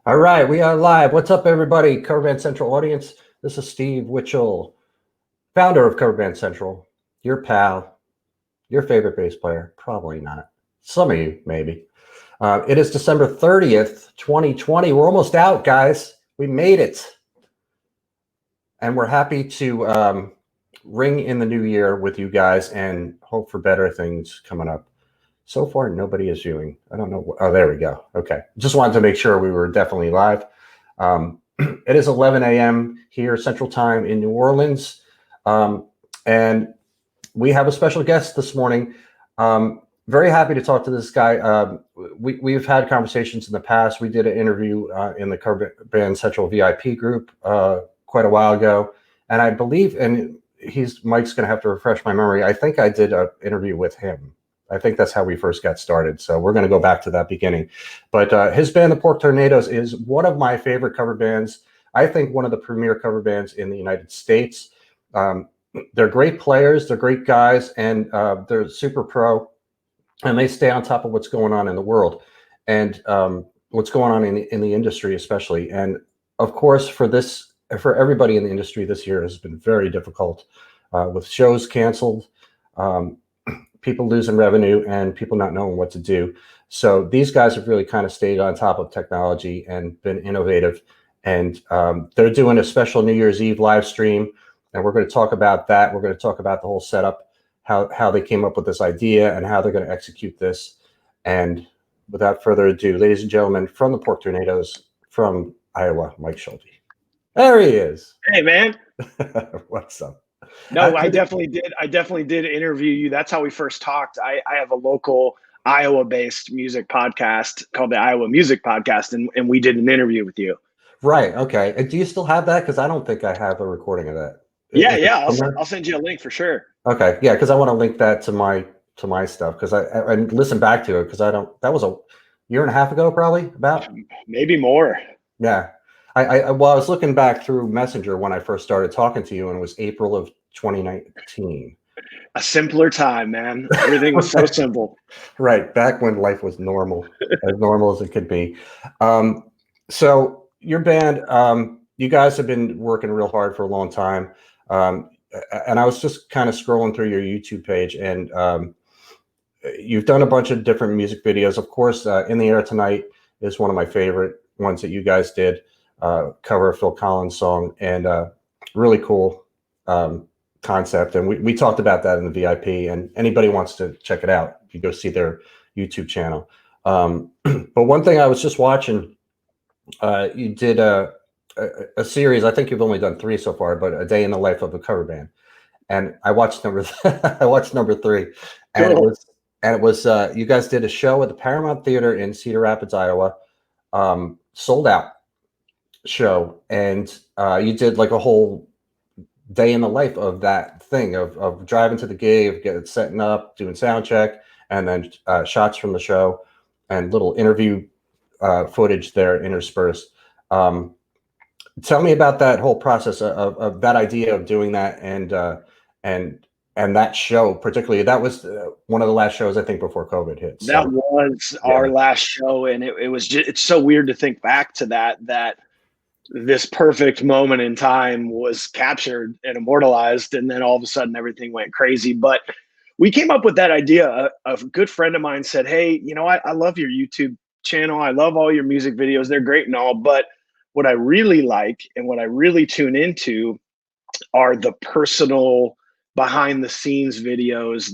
All right, we are live. What's up, everybody? Cover Band Central audience. This is Steve Witchell, founder of Cover Band Central, your pal, your favorite bass player. Probably not. Some of you, maybe. It is December 30th, 2020. We're almost out, guys. We made it. And we're happy to ring in the new year with you guys and hope for better things coming up. So far, nobody is viewing. I don't know. Oh, there we go. Okay. Just wanted to make sure we were definitely live. It is 11 a.m. here, Central Time in New Orleans. And we have a special guest this morning. Very happy to talk to this guy. We've had conversations in the past. We did an interview in the Cover Band Central VIP group quite a while ago. And I believe, and Mike's going to have to refresh my memory. I think I did an interview with him. I think that's how we first got started. So we're going to go back to that beginning. But his band, the Pork Tornadoes, is one of my favorite cover bands. I think one of the premier cover bands in the United States. They're great players. They're great guys. And they're super pro. And they stay on top of what's going on in the world and what's going on in the industry, especially. And, of course, for everybody in the industry, this year has been very difficult with shows canceled. People losing revenue and people not knowing what to do. So these guys have really kind of stayed on top of technology and been innovative. And they're doing a special New Year's Eve live stream. And we're going to talk about that. We're going to talk about the whole setup, how they came up with this idea and how they're going to execute this. And without further ado, ladies and gentlemen, from the Pork Tornadoes from Iowa, Mike Shulte. There he is. Hey, man. What's up? No, I definitely did interview you. That's how we first talked. I have a local Iowa-based music podcast called the Iowa Music Podcast, and we did an interview with you. Right. Okay. And do you still have that? Because I don't think I have a recording of that. Yeah. I'll send you a link for sure. Okay. Yeah, because I want to link that to my stuff because I listen back to it because I don't. That was a year and a half ago, probably about. Maybe more. Yeah. I was looking back through Messenger when I first started talking to you, and it was April of 2019. A simpler time, man. Everything was so simple. Right. Back when life was normal, as normal as it could be. So your band, you guys have been working real hard for a long time. And I was just kind of scrolling through your YouTube page, and you've done a bunch of different music videos. Of course, In the Air Tonight is one of my favorite ones that you guys did. Cover a Phil Collins song, and really cool concept. And we talked about that in the VIP, and anybody wants to check it out, you go see their YouTube channel. But one thing I was just watching, you did a series. I think you've only done 3 so far, but A Day in the Life of a Cover Band. And I watched number 3, and it was you guys did a show at the Paramount Theater in Cedar Rapids, Iowa, sold out show, and you did like a whole day in the life of that thing of driving to the gig, setting up, doing sound check, and then shots from the show and little interview footage there interspersed. Tell me about that whole process of that idea of doing that and that show particularly. That was one of the last shows I think before COVID hit. So, that was our last show, and it was just, it's so weird to think back to that this perfect moment in time was captured and immortalized, and then all of a sudden everything went crazy. But we came up with that idea. A good friend of mine said, hey, I love your YouTube channel. I love all your music videos. They're great and all, but what I really like and what I really tune into are the personal behind the scenes videos,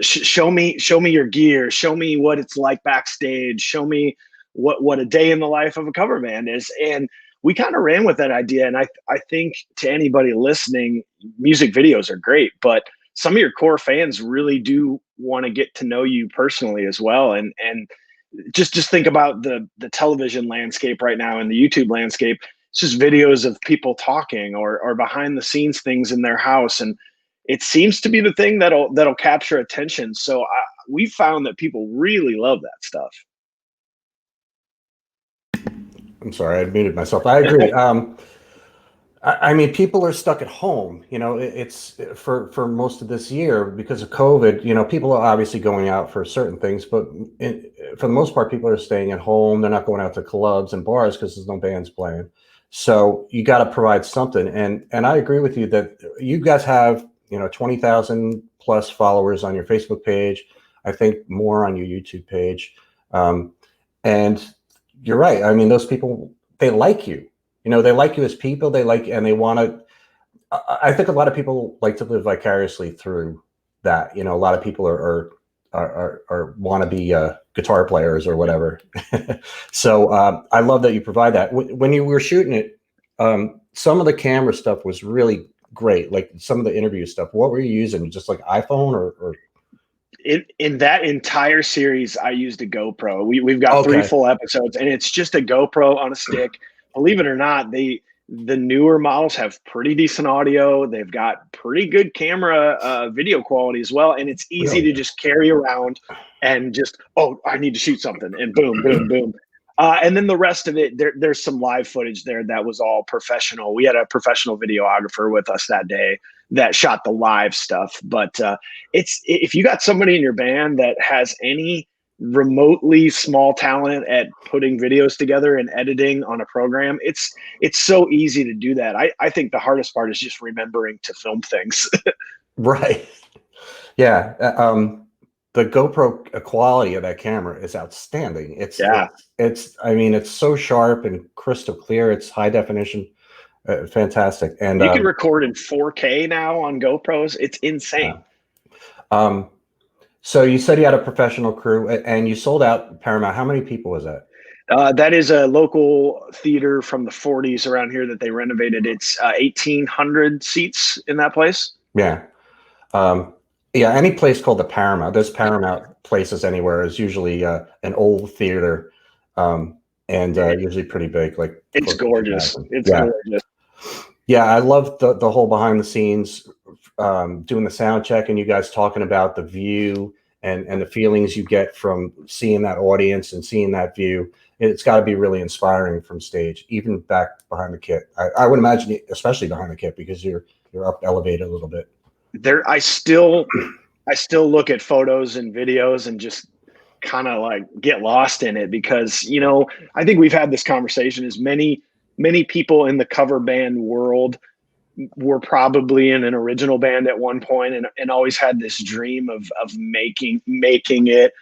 show me your gear, show me what it's like backstage, show me what a day in the life of a cover band is. And we kind of ran with that idea. And I think to anybody listening, music videos are great, but some of your core fans really do want to get to know you personally as well. And just think about the television landscape right now and the YouTube landscape. It's just videos of people talking or behind the scenes things in their house. And it seems to be the thing that'll capture attention. So we found that people really love that stuff. I'm sorry, I muted myself. I agree. I mean, people are stuck at home. You know, it's for most of this year because of COVID. You know, people are obviously going out for certain things, but for the most part, people are staying at home. They're not going out to clubs and bars because there's no bands playing. So you got to provide something. And I agree with you that you guys have 20,000 plus followers on your Facebook page. I think more on your YouTube page. And you're right. I mean, those people, they like you. They like you as people. They like, and they want to. I think a lot of people like to live vicariously through that. A lot of people are want to be guitar players or whatever. So I love that you provide that. When you were shooting it, some of the camera stuff was really great. Like some of the interview stuff. What were you using? Just like iPhone or? In that entire series, I used a GoPro. We've got 3 full episodes, and it's just a GoPro on a stick. Believe it or not, the newer models have pretty decent audio. They've got pretty good camera video quality as well, and it's easy to just carry around and just, I need to shoot something, and boom, boom, boom. And then the rest of it, there's some live footage there that was all professional. We had a professional videographer with us that day that shot the live stuff. But if you got somebody in your band that has any remotely small talent at putting videos together and editing on a program, it's so easy to do that. I think the hardest part is just remembering to film things. Right. Yeah. The GoPro quality of that camera is outstanding. It's I mean, it's so sharp and crystal clear. It's high definition. Fantastic. And you can record in 4K now on GoPros. It's insane. So you said you had a professional crew and you sold out Paramount. How many people was that? That is a local theater from the 40s around here that they renovated. It's 1,800 seats in that place. Yeah. Yeah, any place called the Paramount. There's Paramount places anywhere. Is usually an old theater, and usually pretty big. Like it's gorgeous. It's gorgeous. Yeah, I love the whole behind the scenes, doing the sound check, and you guys talking about the view and the feelings you get from seeing that audience and seeing that view. It's got to be really inspiring from stage, even back behind the kit. I would imagine, especially behind the kit, because you're up elevated a little bit. I still look at photos and videos and just kind of like get lost in it because, I think we've had this conversation as many people in the cover band world were probably in an original band at one point and always had this dream of making it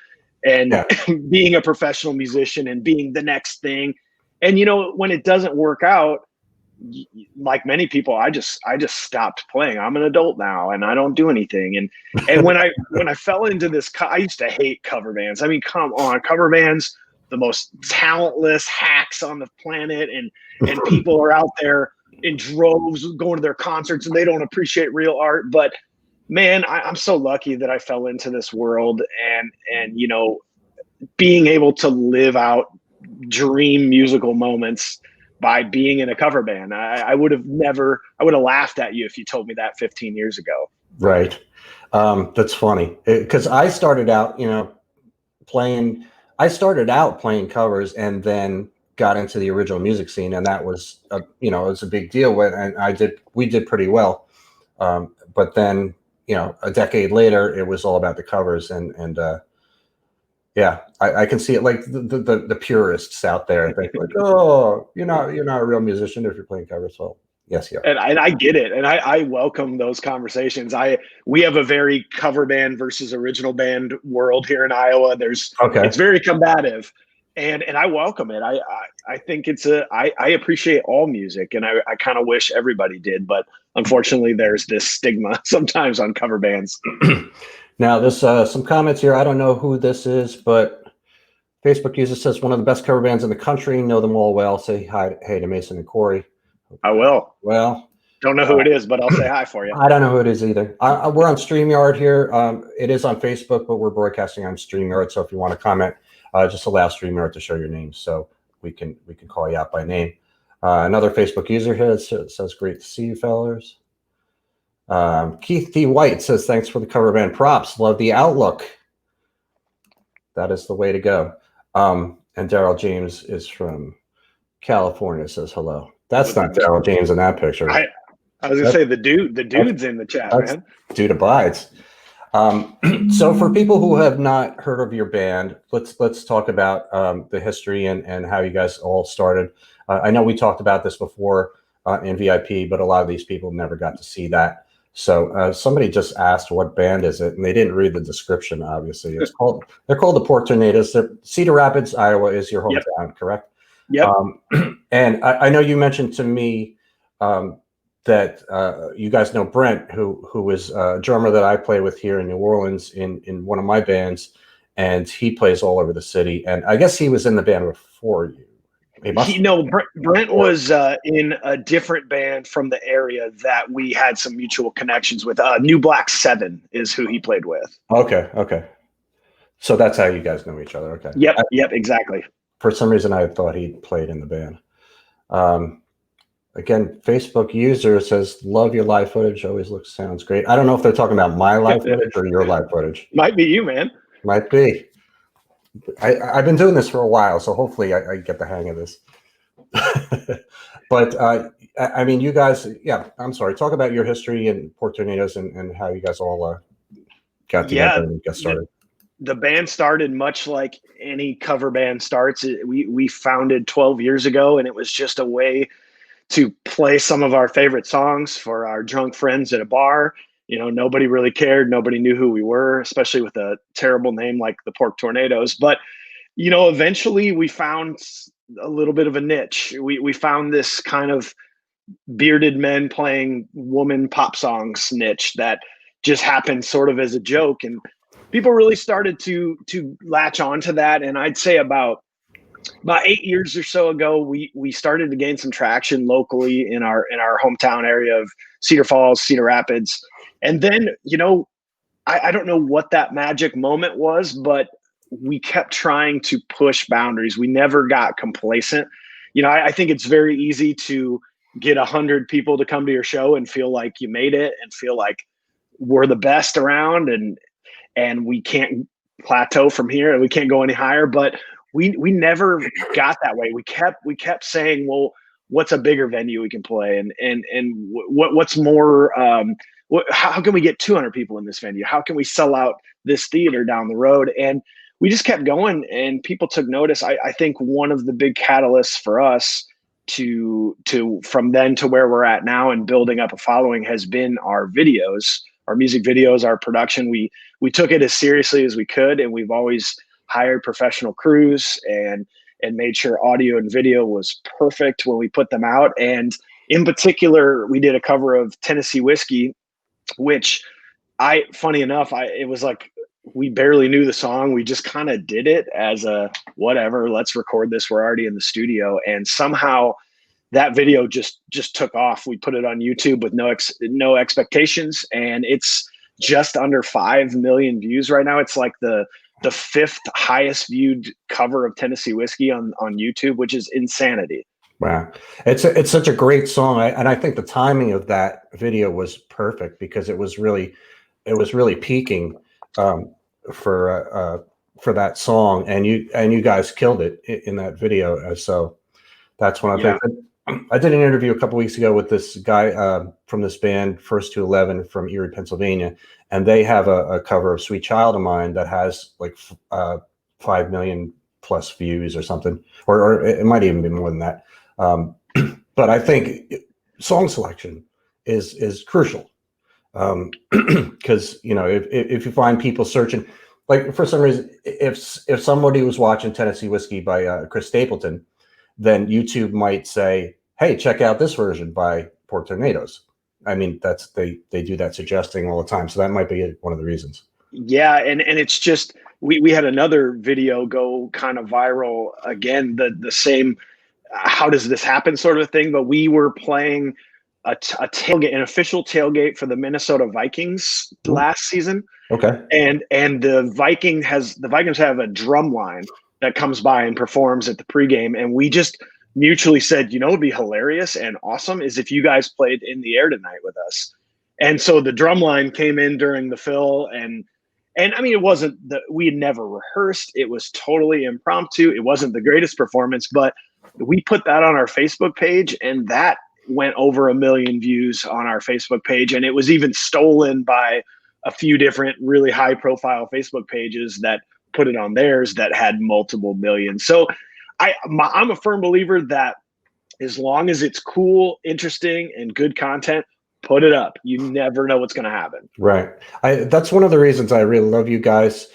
and being a professional musician and being the next thing. And, when it doesn't work out, like many people, I just stopped playing. I'm an adult now and I don't do anything. And when I fell into this, I used to hate cover bands. I mean, come on, cover bands, the most talentless hacks on the planet. And people are out there in droves going to their concerts and they don't appreciate real art. But man, I'm so lucky that I fell into this world and, being able to live out dream musical moments by being in a cover band. I would have laughed at you if you told me that 15 years ago. Right. That's funny because I started out, playing covers and then got into the original music scene. And that was, it was a big deal and we did pretty well. But then, a decade later, it was all about the covers and yeah, I can see it like the purists out there think like, oh, you're not a real musician if you're playing covers. Well, yes, yeah. And I get it. And I welcome those conversations. We have a very cover band versus original band world here in Iowa. It's very combative and I welcome it. I think I appreciate all music and I kind of wish everybody did, but unfortunately there's this stigma sometimes on cover bands. Now, there's some comments here. I don't know who this is, but Facebook user says one of the best cover bands in the country. Know them all well. Say hi, hey to Mason and Corey. I will. Well, don't know who it is, but I'll say hi for you. I don't know who it is either. We're on StreamYard here. It is on Facebook, but we're broadcasting on StreamYard. So if you want to comment, just allow StreamYard to show your name, so we can call you out by name. Another Facebook user here says, "Great to see you, fellas." Keith D. White says, "Thanks for the cover band props. Love the outlook. That is the way to go." And Daryl James is from California, says hello. That's not Daryl James in that picture. I was gonna say the dude's in the chat, man. Dude abides. So for people who have not heard of your band, let's talk about the history and how you guys all started. I know we talked about this before in VIP, but a lot of these people never got to see that. So somebody just asked, what band is it? And they didn't read the description, obviously. They're called the Port Tornadoes. Cedar Rapids, Iowa is your hometown, yep. Correct? Yep. And I know you mentioned to me that you guys know Brent, who is a drummer that I play with here in New Orleans in one of my bands, and he plays all over the city. And I guess he was in the band before you. Brent was in a different band from the area that we had some mutual connections with. New Black 7 is who he played with. Okay. So that's how you guys know each other. Okay. Yep, exactly. For some reason, I thought he played in the band. Again, Facebook user says, love your live footage. Always sounds great. I don't know if they're talking about my live footage or your live footage. Might be you, man. Might be. I've been doing this for a while, so hopefully I get the hang of this. But I mean, you guys, I'm sorry. Talk about your history in Port Tornadoes and how you guys all got together and got started. The band started much like any cover band starts. We founded 12 years ago, and it was just a way to play some of our favorite songs for our drunk friends at a bar. You know, nobody really cared. Nobody knew who we were, especially with a terrible name like the Pork Tornadoes. But, you know, eventually we found a little bit of a niche. We found this kind of bearded men playing woman pop songs niche that just happened sort of as a joke. And people really started to latch onto that. And I'd say about 8 years or so ago, we started to gain some traction locally in our hometown area of Cedar Falls, Cedar Rapids. And then, you know, I don't know what that magic moment was, but we kept trying to push boundaries. We never got complacent. You know, I think it's very easy to get 100 people to come to your show and feel like you made it and feel like we're the best around and we can't plateau from here and we can't go any higher. But we never got that way. We kept saying, well, what's a bigger venue we can play, and what's more. How can we get 200 people in this venue? How can we sell out this theater down the road? And we just kept going, and people took notice. I think one of the big catalysts for us to from then to where we're at now and building up a following has been our videos, our music videos, our production. We took it as seriously as we could, and we've always hired professional crews and made sure audio and video was perfect when we put them out. And in particular, we did a cover of Tennessee Whiskey, which funny enough, it was like we barely knew the song. We just kind of did it as a whatever, let's record this. We're already in the studio. And somehow that video just took off. We put it on YouTube with no expectations, and it's just under 5 million views right now. It's like the 5th highest viewed cover of Tennessee Whiskey on YouTube, which is insanity. Wow. It's such a great song. And I think the timing of that video was perfect because it was really peaking for that song, and you guys killed it in that video. So that's one of the things. I did an interview a couple weeks ago with this guy from this band, First to 11 from Erie, Pennsylvania, and they have a cover of Sweet Child of Mine that has like 5 million plus views or something, or it might even be more than that. But I think song selection is crucial because you know if you find people searching, like for some reason, if somebody was watching Tennessee Whiskey by Chris Stapleton, then YouTube might say, "Hey, check out this version by Port Tornadoes." I mean, they do that suggesting all the time, so that might be one of the reasons. Yeah, and it's just we had another video go kind of viral again, the same how does this happen sort of thing, but we were playing a tailgate, an official tailgate for the Minnesota Vikings last season. Okay. And the Vikings have a drum line that comes by and performs at the pregame, and we just mutually said, you know, it'd be hilarious and awesome is if you guys played In the Air Tonight with us. And so the drum line came in during the fill, and I mean, it wasn't we had never rehearsed. It was totally impromptu. It wasn't the greatest performance, but we put that on our Facebook page, and that went over 1 million views on our Facebook page. And it was even stolen by a few different really high profile Facebook pages that put it on theirs that had multiple millions. So I'm a firm believer that as long as it's cool, interesting, and good content, put it up. You never know what's going to happen. Right. That's one of the reasons I really love you guys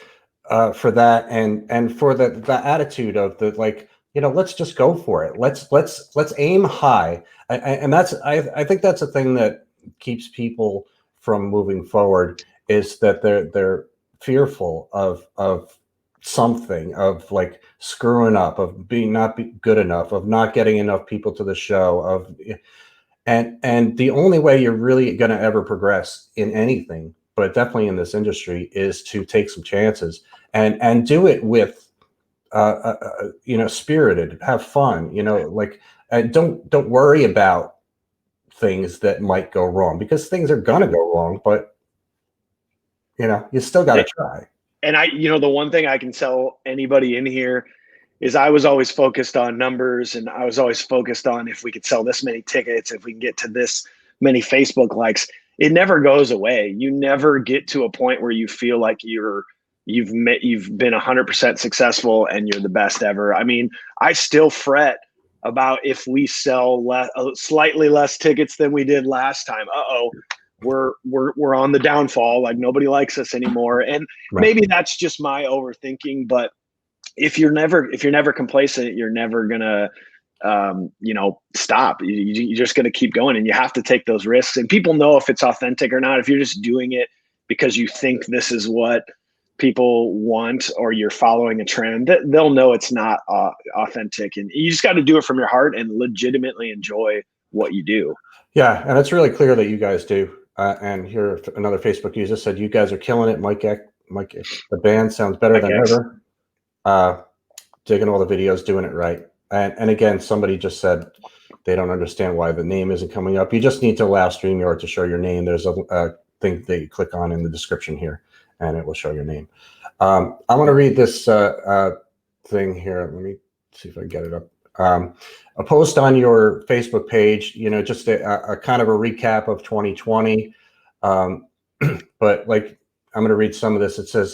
for that, and for the attitude of the, like, you know, let's just go for it. Let's aim high, and that's I think that's a thing that keeps people from moving forward, is that they're fearful of something, of like screwing up, of not be good enough, of not getting enough people to the show, and the only way you're really going to ever progress in anything, but definitely in this industry, is to take some chances and do it with you know, spirited, have fun, you know, like, don't worry about things that might go wrong, because things are going to go wrong, but you know, you still got to try. And the one thing I can tell anybody in here is I was always focused on numbers, and I was always focused on if we could sell this many tickets, if we can get to this many Facebook likes. It never goes away. You never get to a point where you feel like you've been 100% successful and you're the best ever. I mean, I still fret about if we sell slightly less tickets than we did last time. We're on the downfall. Like, nobody likes us anymore. And maybe that's just my overthinking, but if you're never complacent, you're never gonna stop. You're just gonna keep going, and you have to take those risks. And people know if it's authentic or not. If you're just doing it because you think this is what people want, or you're following a trend, they'll know it's not authentic. And you just got to do it from your heart and legitimately enjoy what you do. Yeah, and it's really clear that you guys do. And here, another Facebook user said, "You guys are killing it, Mike. The band sounds better than ever. Digging all the videos, doing it right." And again, somebody just said they don't understand why the name isn't coming up. You just need to allow StreamYard to show your name. There's a thing that you click on in the description here, and it will show your name. I want to read this thing here. Let me see if I can get it up. A post on your Facebook page, you know, just a kind of a recap of 2020. But like, I'm going to read some of this. It says,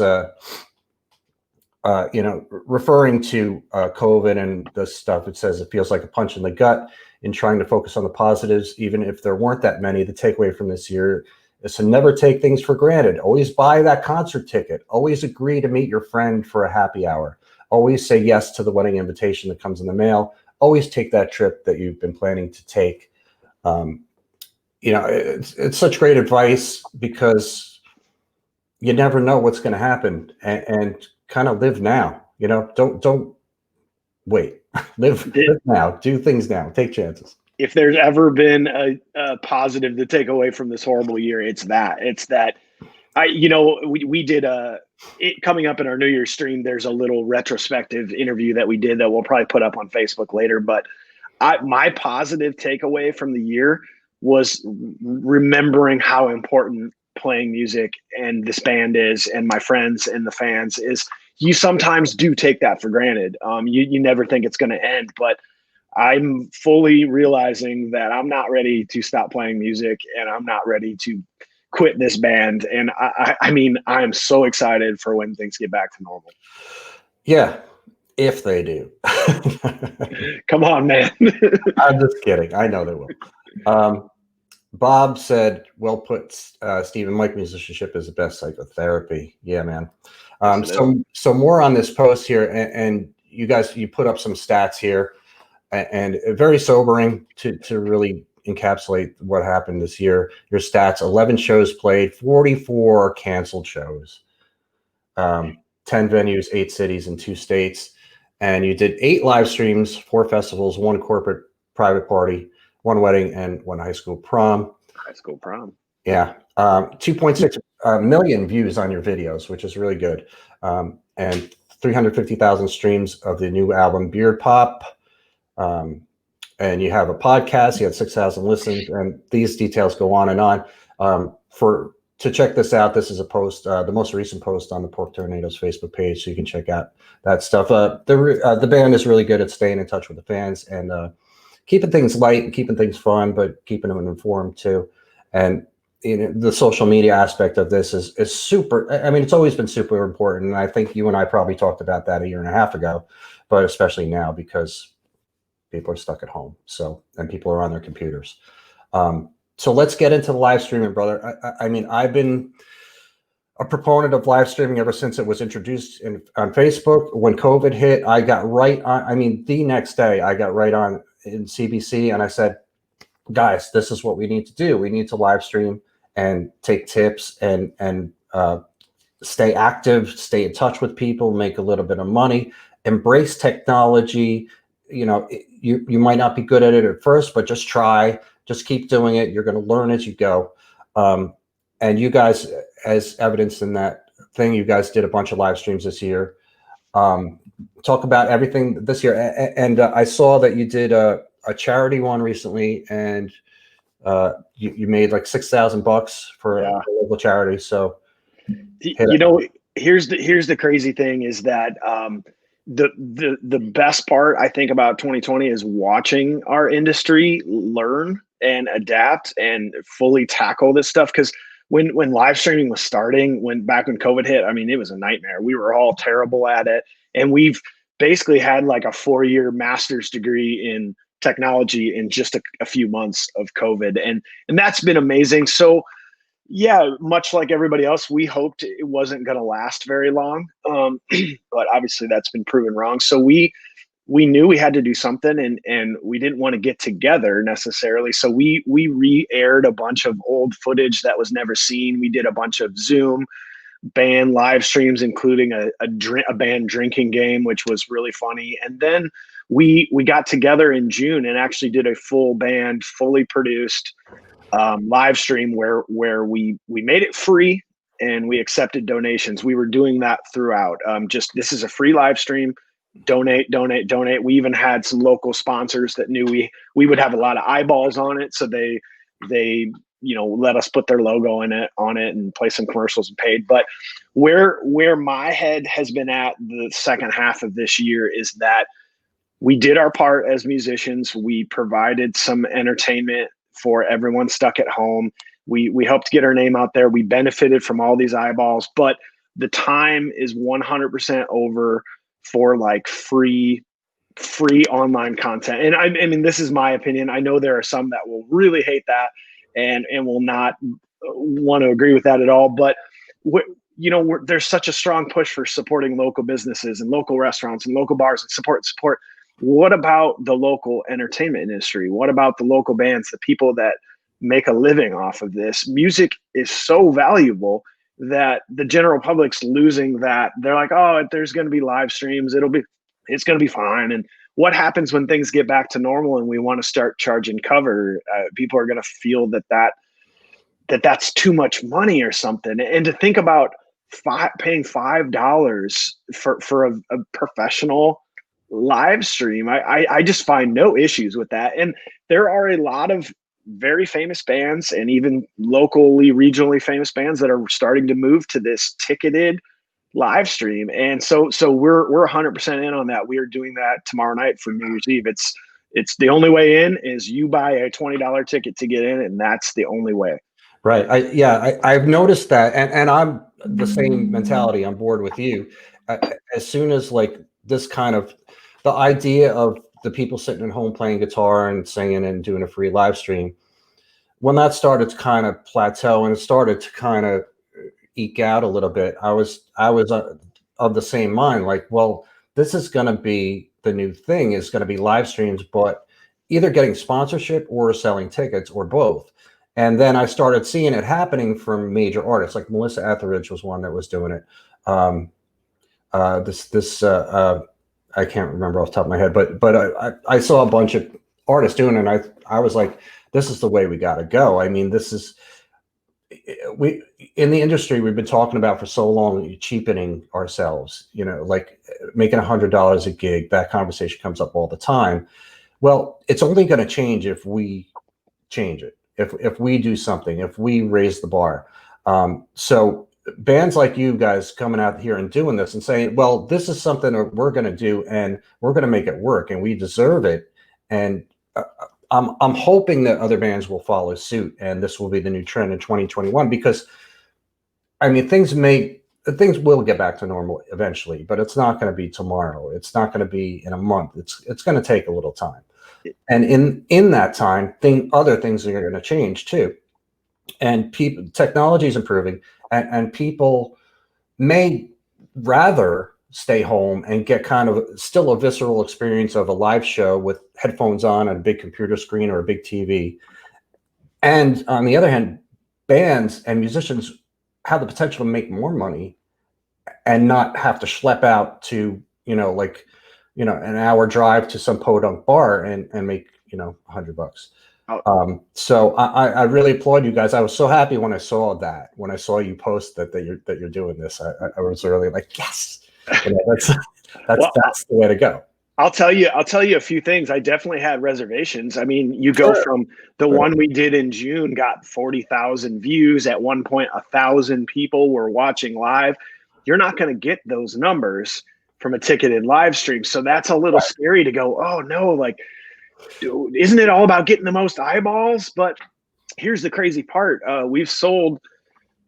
you know, referring to COVID and this stuff, it says it feels like a punch in the gut in trying to focus on the positives, even if there weren't that many. The takeaway from this year is to never take things for granted. Always buy that concert ticket. Always agree to meet your friend for a happy hour. Always say yes to the wedding invitation that comes in the mail. Always take that trip that you've been planning to take. You know, it's such great advice, because you never know what's going to happen, and kind of live now. You know, don't wait. live now. Do things now. Take chances. If there's ever been a positive to take away from this horrible year, it's that. We did it coming up in our New Year's stream. There's a little retrospective interview that we did that we'll probably put up on Facebook later. But my positive takeaway from the year was remembering how important playing music and this band is, and my friends and the fans is. You sometimes do take that for granted. You never think it's going to end, but I'm fully realizing that I'm not ready to stop playing music, and I'm not ready to quit this band. And I mean, I am so excited for when things get back to normal. Yeah, if they do. Come on, man. I'm just kidding. I know they will. Bob said, "Well put, Stephen. Mike, musicianship is the best psychotherapy." Yeah, man. So more on this post here, and you guys, you put up some stats here, and very sobering to really encapsulate what happened this year. Your stats: 11 shows played, 44 canceled shows, 10 venues, 8 cities, and 2 states. And you did 8 live streams, 4 festivals, 1 corporate private party, 1 wedding, and 1 high school prom. High school prom. Yeah. 2.6 million views on your videos, which is really good. And 350,000 streams of the new album Beard Pop. And you have a podcast. You had 6,000 listens, and these details go on and on. For to check this out, this is a post, the most recent post on the Pork Tornadoes Facebook page, so you can check out that stuff. The band is really good at staying in touch with the fans and keeping things light and keeping things fun, but keeping them informed too. And the social media aspect of this is super. I mean, it's always been super important. And I think you and I probably talked about that a year and a half ago, but especially now because people are stuck at home. So, and people are on their computers. So let's get into the live streaming, brother. I mean, I've been a proponent of live streaming ever since it was introduced on Facebook. When COVID hit, I got right on. I mean, the next day I got right on in CBC and I said, guys, this is what we need to do. We need to live stream and take tips and stay active, stay in touch with people, make a little bit of money, embrace technology. You know, you might not be good at it at first, but just try. Just keep doing it. You're going to learn as you go. And you guys, as evidence in that thing, you guys did a bunch of live streams this year. Talk about everything this year. And I saw that you did a charity one recently, and you made like $6,000 for a local charity. So, you know, here's the crazy thing is that the best part I think about 2020 is watching our industry learn and adapt and fully tackle this stuff. Because when live streaming was starting, back when COVID hit, I mean, it was a nightmare. We were all terrible at it, and we've basically had like a 4-year master's degree in technology in just a few months of COVID, and that's been amazing. So yeah, much like everybody else, we hoped it wasn't going to last very long, but obviously that's been proven wrong. So we knew we had to do something, and we didn't want to get together necessarily. So we re-aired a bunch of old footage that was never seen. We did a bunch of Zoom band live streams, including a band drinking game, which was really funny. And then we got together in June and actually did a full band, fully produced live stream where we made it free and we accepted donations. We were doing that throughout. Just this is a free live stream. Donate. We even had some local sponsors that knew we would have a lot of eyeballs on it, so they let us put their logo on it and play some commercials and paid. But where my head has been at the second half of this year is that we did our part as musicians. We provided some entertainment for everyone stuck at home. We helped get our name out there. We benefited from all these eyeballs, but the time is 100% over for like free online content. And I mean, this is my opinion. I know there are some that will really hate that and will not want to agree with that at all. But there's such a strong push for supporting local businesses and local restaurants and local bars and support. What about the local entertainment industry? What about the local bands, the people that make a living off of this? Music is so valuable that the general public's losing that. They're like, oh, there's going to be live streams. It's going to be fine. And what happens when things get back to normal and we want to start charging cover? People are going to feel that's too much money or something. And to think about paying $5 for a professional live stream, I just find no issues with that. And there are a lot of very famous bands and even locally, regionally famous bands that are starting to move to this ticketed live stream. And so we're 100% in on that. We are doing that tomorrow night for New Year's Eve. It's the only way in is you buy a $20 ticket to get in, and that's the only way. Right. I've noticed that, and I'm the same mentality. I'm bored with you. As soon as like this kind of the idea of the people sitting at home playing guitar and singing and doing a free live stream, when that started to kind of plateau and it started to kind of eke out a little bit, I was of the same mind. Like, well, this is going to be the new thing. Is going to be live streams, but either getting sponsorship or selling tickets or both. And then I started seeing it happening from major artists, like Melissa Etheridge was one that was doing it. I can't remember off the top of my head, but I saw a bunch of artists doing it, and I was like, this is the way we got to go. I mean, we in the industry, we've been talking about for so long, cheapening ourselves, like making $100 a gig. That conversation comes up all the time. Well, it's only going to change if we change it. If we do something, if we raise the bar. So bands like you guys coming out here and doing this and saying, well, this is something that we're going to do and we're going to make it work and we deserve it. And I'm hoping that other bands will follow suit and this will be the new trend in 2021, because I mean, things will get back to normal eventually, but it's not going to be tomorrow. It's not going to be in a month. It's going to take a little time. And in that time, other things are going to change too. And technology is improving, and people may rather stay home and get kind of still a visceral experience of a live show with headphones on and a big computer screen or a big TV. And on the other hand, bands and musicians have the potential to make more money and not have to schlep out to, an hour drive to some podunk bar and make, $100. So I really applaud you guys. I was so happy when I saw you post that you're doing this. I was really like, yes, that's the way to go. I'll tell you a few things. I definitely had reservations. I mean, you go from the one we did in June, got 40,000 views. At one point, 1,000 people were watching live. You're not going to get those numbers from a ticketed live stream. So that's a little scary to go, oh no, like, isn't it all about getting the most eyeballs? But here's the crazy part. We've sold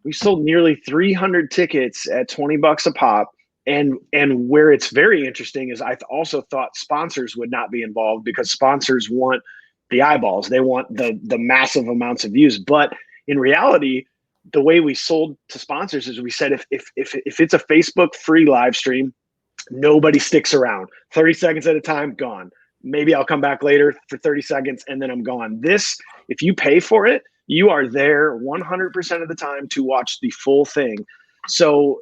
nearly 300 tickets at $20 a pop. And where it's very interesting is I also thought sponsors would not be involved, because sponsors want the eyeballs. They want the massive amounts of views. But in reality, the way we sold to sponsors is we said, if it's a Facebook free live stream, nobody sticks around. 30 seconds at a time, gone. Maybe I'll come back later for 30 seconds and then I'm gone. This, if you pay for it, you are there 100% of the time to watch the full thing. So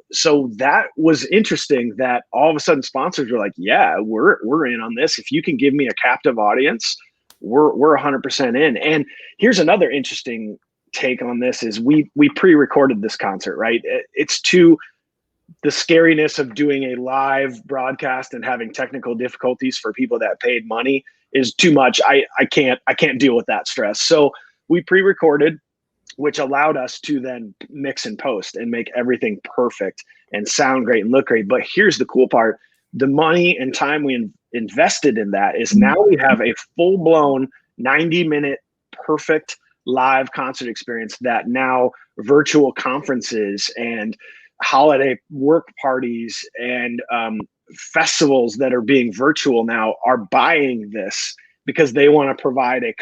that was interesting that all of a sudden sponsors were like, yeah, we're in on this. If you can give me a captive audience, we're 100% in. And here's another interesting take on this is we pre-recorded this concert, right? It's to the scariness of doing a live broadcast and having technical difficulties for people that paid money is too much. I can't deal with that stress. So we pre-recorded, which allowed us to then mix and post and make everything perfect and sound great and look great. But here's the cool part. The money and time we invested in that is now we have a full-blown 90-minute perfect live concert experience that now virtual conferences and holiday work parties and festivals that are being virtual now are buying this because they want to provide a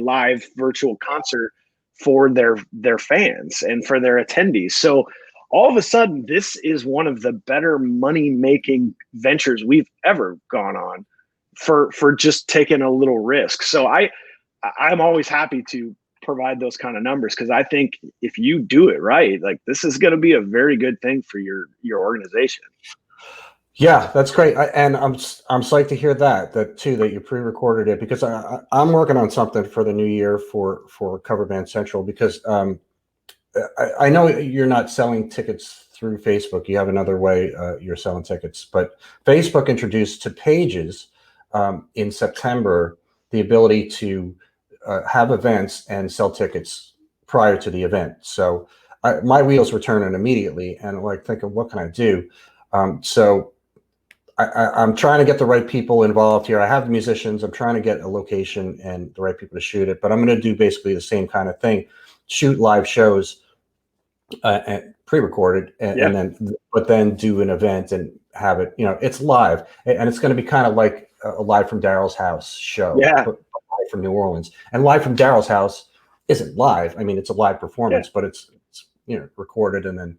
live virtual concert for their fans and for their attendees. So all of a sudden, this is one of the better money-making ventures we've ever gone on for just taking a little risk. So I'm always happy to provide those kind of numbers, because I think if you do it right, like, this is going to be a very good thing for your organization. Yeah, that's great. And I'm psyched to hear that you pre-recorded it, because I'm working on something for the new year for Cover Band Central, because I know you're not selling tickets through Facebook. You have another way you're selling tickets, but Facebook introduced to pages in September the ability to have events and sell tickets prior to the event. So my wheels were turning immediately, and like thinking, what can I do? So I'm trying to get the right people involved here. I have the musicians. I'm trying to get a location and the right people to shoot it, but I'm going to do basically the same kind of thing: shoot live shows and pre-recorded, but then do an event and have it. It's live, and it's going to be kind of like a Live from Daryl's House show. Yeah. But live from New Orleans, and Live from Daryl's House isn't live. I mean, it's a live performance, but it's recorded, and then.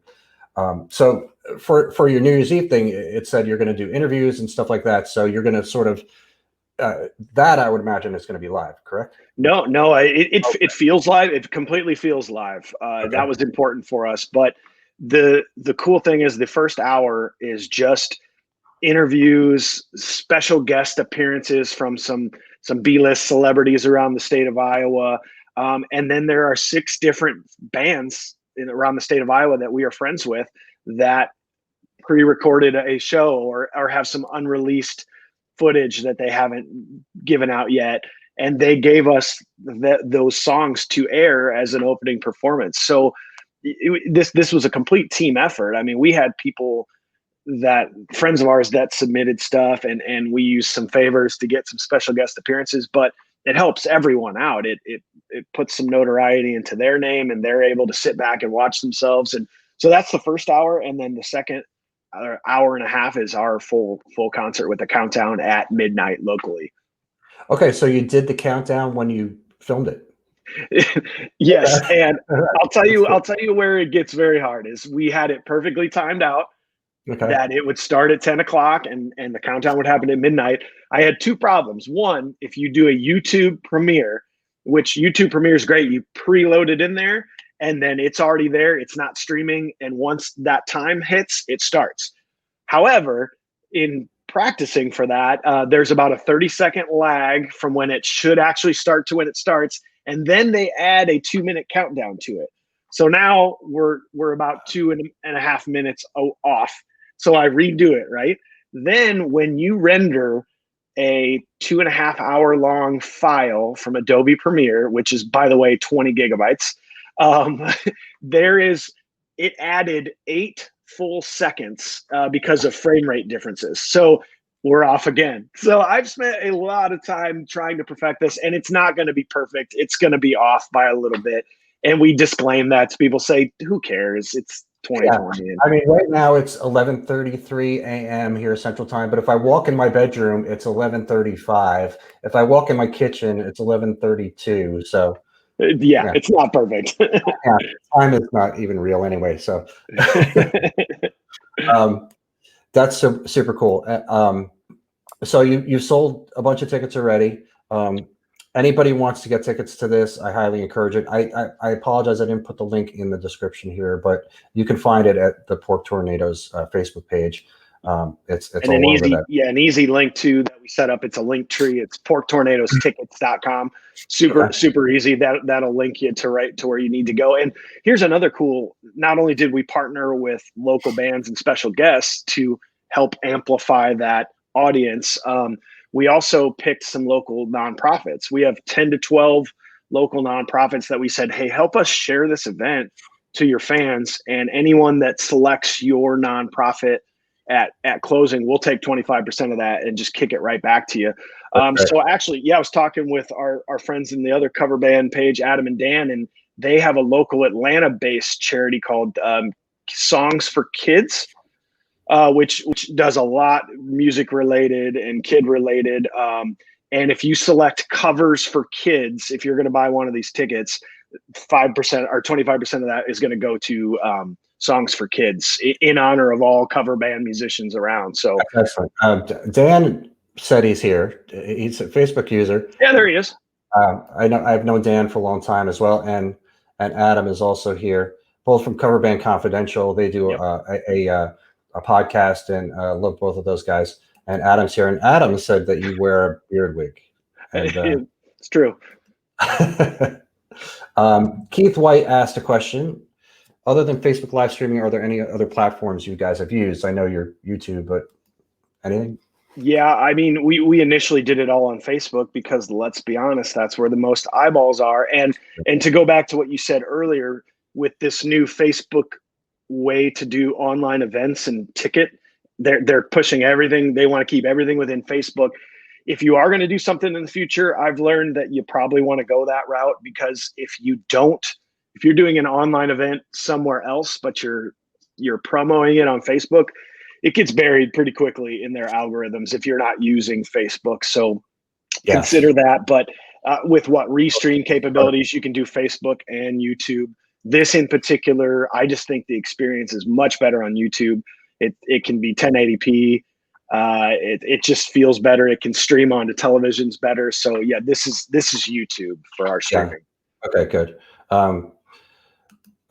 So for your New Year's Eve thing, it said you're going to do interviews and stuff like that. So you're going to sort of that, I would imagine, is going to be live, correct? No, it feels live. It completely feels live. Okay. That was important for us. But the cool thing is the first hour is just interviews, special guest appearances from some B-list celebrities around the state of Iowa. And then there are 6 different bands around the state of Iowa that we are friends with that pre-recorded a show or have some unreleased footage that they haven't given out yet. And they gave us those songs to air as an opening performance. So this was a complete team effort. I mean, we had people friends of ours that submitted stuff, and we used some favors to get some special guest appearances, but it helps everyone out. It puts some notoriety into their name, and they're able to sit back and watch themselves. And so that's the first hour. And then the second hour and a half is our full concert with a countdown at midnight locally. Okay. So you did the countdown when you filmed it? Yes. And I'll tell you where it gets very hard is we had it perfectly timed out. Okay. That it would start at 10 o'clock and the countdown would happen at midnight. I had two problems. One, if you do a YouTube premiere, which YouTube premiere is great, you preload it in there and then it's already there. It's not streaming. And once that time hits, it starts. However, in practicing for that, there's about a 30-second lag from when it should actually start to when it starts. And then they add a 2-minute countdown to it. So now we're about 2.5 minutes off. So I redo it, right? Then when you render a 2.5 hour long file from Adobe Premiere, which is, by the way, 20 gigabytes, it added 8 full seconds because of frame rate differences. So we're off again. So I've spent a lot of time trying to perfect this, and it's not going to be perfect. It's going to be off by a little bit. And we disclaim that to people. Say, who cares? It's 2020. Yeah. I mean, right now it's 11:33 a.m. here Central Time. But if I walk in my bedroom, it's 11:35. If I walk in my kitchen, it's 11:32. So yeah, it's not perfect. Yeah, time is not even real anyway. So that's super cool. So you sold a bunch of tickets already. Anybody wants to get tickets to this, I highly encourage it. I apologize I didn't put the link in the description here, but you can find it at the Pork Tornadoes Facebook page. It's and an easy link too that we set up. It's a link tree. It's porktornadostickets.com. Super easy. That'll link you to right to where you need to go. And here's another cool. Not only did we partner with local bands and special guests to help amplify that audience, we also picked some local nonprofits. We have 10 to 12 local nonprofits that we said, hey, help us share this event to your fans, and anyone that selects your nonprofit at closing, we'll take 25% of that and just kick it right back to you. So actually, I was talking with our friends in the other cover band page, Adam and Dan, and they have a local Atlanta-based charity called Songs for Kids, which does a lot music related and kid related. And if you select covers for kids, if you're going to buy one of these tickets, 5% or 25% of that is going to go to Songs for Kids in honor of all cover band musicians around. So excellent. Dan said he's here. He's a Facebook user. Yeah, there he is. I've known Dan for a long time as well, and Adam is also here, both from Cover Band Confidential. They do a podcast, and love both of those guys. And Adam's here, and Adam said that you wear a beard wig. And, it's true. Keith White asked a question. Other than Facebook live streaming, are there any other platforms you guys have used? I know you're YouTube, but anything? Yeah, I mean, we initially did it all on Facebook because, let's be honest, that's where the most eyeballs are. And to go back to what you said earlier, with this new Facebook way to do online events and ticket, they're pushing everything. They want to keep everything within Facebook. If you are going to do something in the future, I've learned that you probably want to go that route, because if you're doing an online event somewhere else, but you're promoting it on Facebook, it gets buried pretty quickly in their algorithms if you're not using Facebook. So consider that. But with what Restream capabilities, you can do Facebook and YouTube. This in particular, I just think the experience is much better on YouTube. It can be 1080p. It just feels better. It can stream onto televisions better. So yeah, this is YouTube for our streaming. Yeah. Okay, good.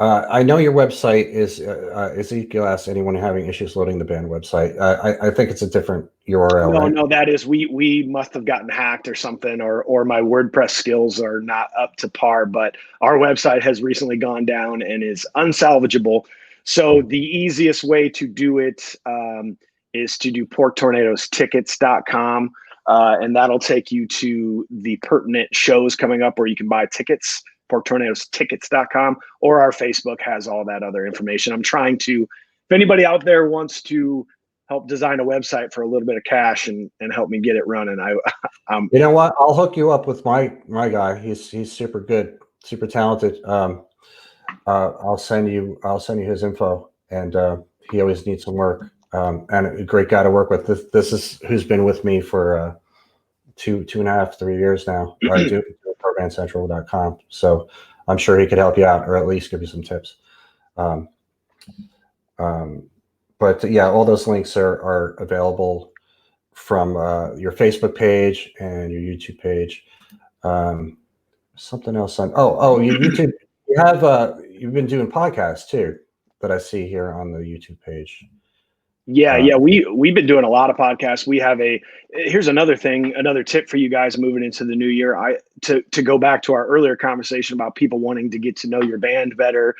I know your website is Ezekiel asked anyone having issues loading the band website. I think it's a different URL. No, right? no, that is we must have gotten hacked or something, or my WordPress skills are not up to par. But our website has recently gone down and is unsalvageable. So the easiest way to do it is to do porktornadostickets.com, and that'll take you to the pertinent shows coming up where you can buy tickets porktornadostickets.com, or our Facebook has all that other information. I'm trying to, if anybody out there wants to help design a website for a little bit of cash and help me get it running, you know what? I'll hook you up with my guy. He's super good, super talented. I'll send you his info, and he always needs some work. And a great guy to work with. This is who's been with me for 2.5, 3 years now. I do CoverBandCentral.com. So I'm sure he could help you out, or at least give you some tips. But yeah, all those links are available from your Facebook page and your YouTube page. Something else on your YouTube. You have you've been doing podcasts too, that I see here on the YouTube page. Yeah, we've been doing a lot of podcasts. We have here's another thing, another tip for you guys moving into the new year. To go back to our earlier conversation about people wanting to get to know your band better.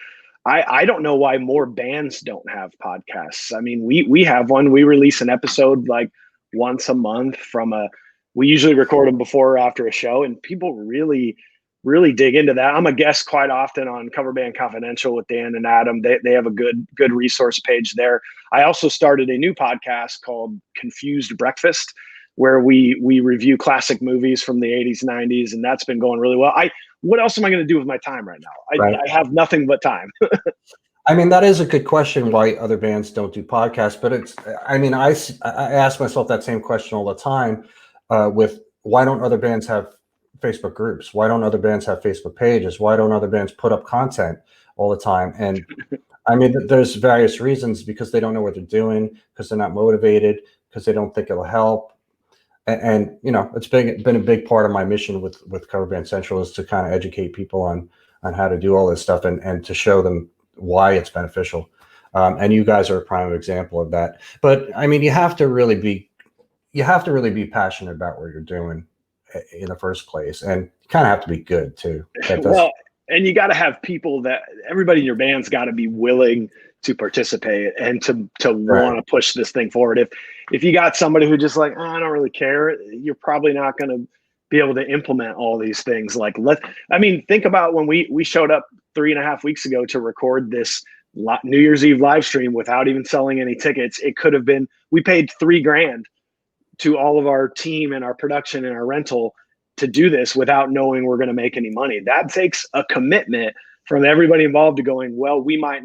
I don't know why more bands don't have podcasts. I mean, we have one. We release an episode like once a month we usually record them before or after a show, and people really dig into that. I'm a guest quite often on Cover Band Confidential with Dan and Adam. They have a good resource page there. I also started a new podcast called Confused Breakfast, where we review classic movies from the 80s, 90s, and that's been going really well. What else am I going to do with my time right now? I have nothing but time. I mean, that is a good question, why other bands don't do podcasts. But I ask myself that same question all the time with why don't other bands have Facebook groups? Why don't other bands have Facebook pages? Why don't other bands put up content all the time? And I mean, there's various reasons, because they don't know what they're doing, because they're not motivated, because they don't think it'll help. And it's been a big part of my mission with Cover Band Central, is to kind of educate people on how to do all this stuff, and to show them why it's beneficial. And you guys are a prime example of that. But I mean, you have to really be passionate about what you're doing in the first place, and you kind of have to be good too. Well, and you got to have people that everybody in your band's got to be willing to participate and to want to push this thing forward. If you got somebody who just like, I don't really care, you're probably not going to be able to implement all these things. Think about when we showed up 3.5 weeks ago to record this New Year's Eve live stream without even selling any tickets. It could have been, we paid $3,000 to all of our team and our production and our rental to do this without knowing we're going to make any money. That takes a commitment from everybody involved to going, well, we might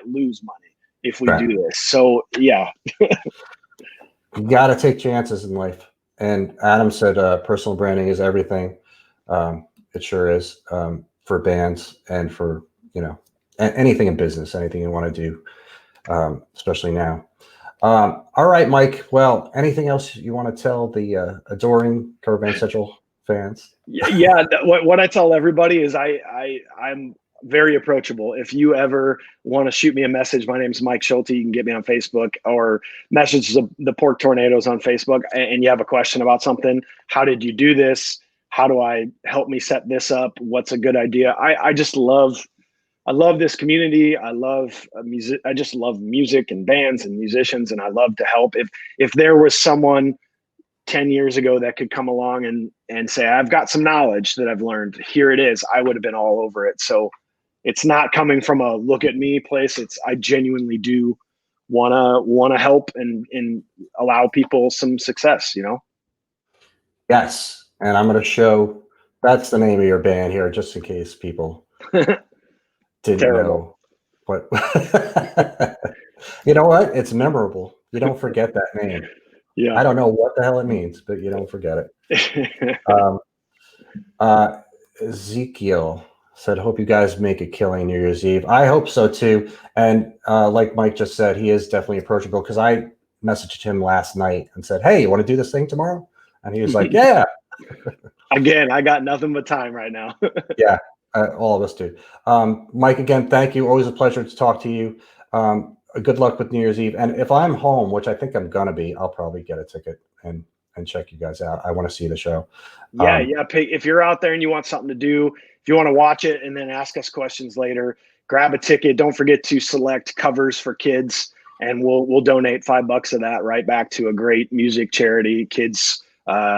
lose money if we do this. So yeah. You got to take chances in life. And Adam said, personal branding is everything. It sure is, for bands and for, anything in business, anything you want to do, especially now. All right, Mike. Well, anything else you want to tell the adoring Cover Band Central fans? Yeah. What I tell everybody is I'm very approachable. If you ever want to shoot me a message, my name is Mike Shulte. You can get me on Facebook, or message the Pork Tornadoes on Facebook, and you have a question about something. How did you do this? How do I help me set this up? What's a good idea? I love this community. I love music. I just love music and bands and musicians, and I love to help. If there was someone 10 years ago that could come along and say, I've got some knowledge that I've learned, here it is, I would have been all over it. So it's not coming from a look at me place. I genuinely do want to help and allow people some success, Yes. And I'm going to show, that's the name of your band here, just in case people didn't know what. You know what? It's memorable. You don't forget that name. Yeah. I don't know what the hell it means, but you don't forget it. Ezekiel said, hope you guys make a killing New Year's Eve. I hope so too. And like Mike just said, he is definitely approachable, because I messaged him last night and said, hey, you want to do this thing tomorrow? And he was like, yeah. Again, I got nothing but time right now. Yeah, all of us do. Mike, again, thank you. Always a pleasure to talk to you. Good luck with New Year's Eve. And if I'm home, which I think I'm going to be, I'll probably get a ticket and check you guys out. I want to see the show. Yeah. If you're out there and you want something to do, if you want to watch it and then ask us questions later, grab a ticket. Don't forget to select Covers for Kids, and we'll donate $5 of that right back to a great music charity.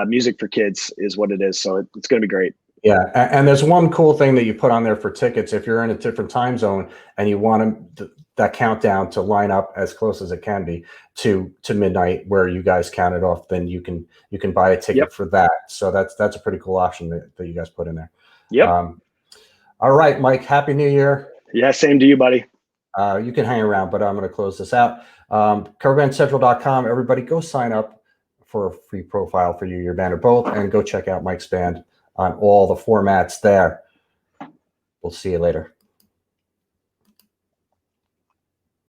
Music for Kids is what it is. So it's going to be great. Yeah, and there's one cool thing that you put on there for tickets. If you're in a different time zone and you want that countdown to line up as close as it can be to midnight, where you guys count it off, then you can buy a ticket for that. So that's a pretty cool option that you guys put in there. Yep. All right, Mike. Happy New Year. Yeah, same to you, buddy. You can hang around, but I'm going to close this out. CoverBandCentral.com. Everybody, go sign up for a free profile for you, your band, or both, and go check out Mike's band on all the formats there. We'll see you later.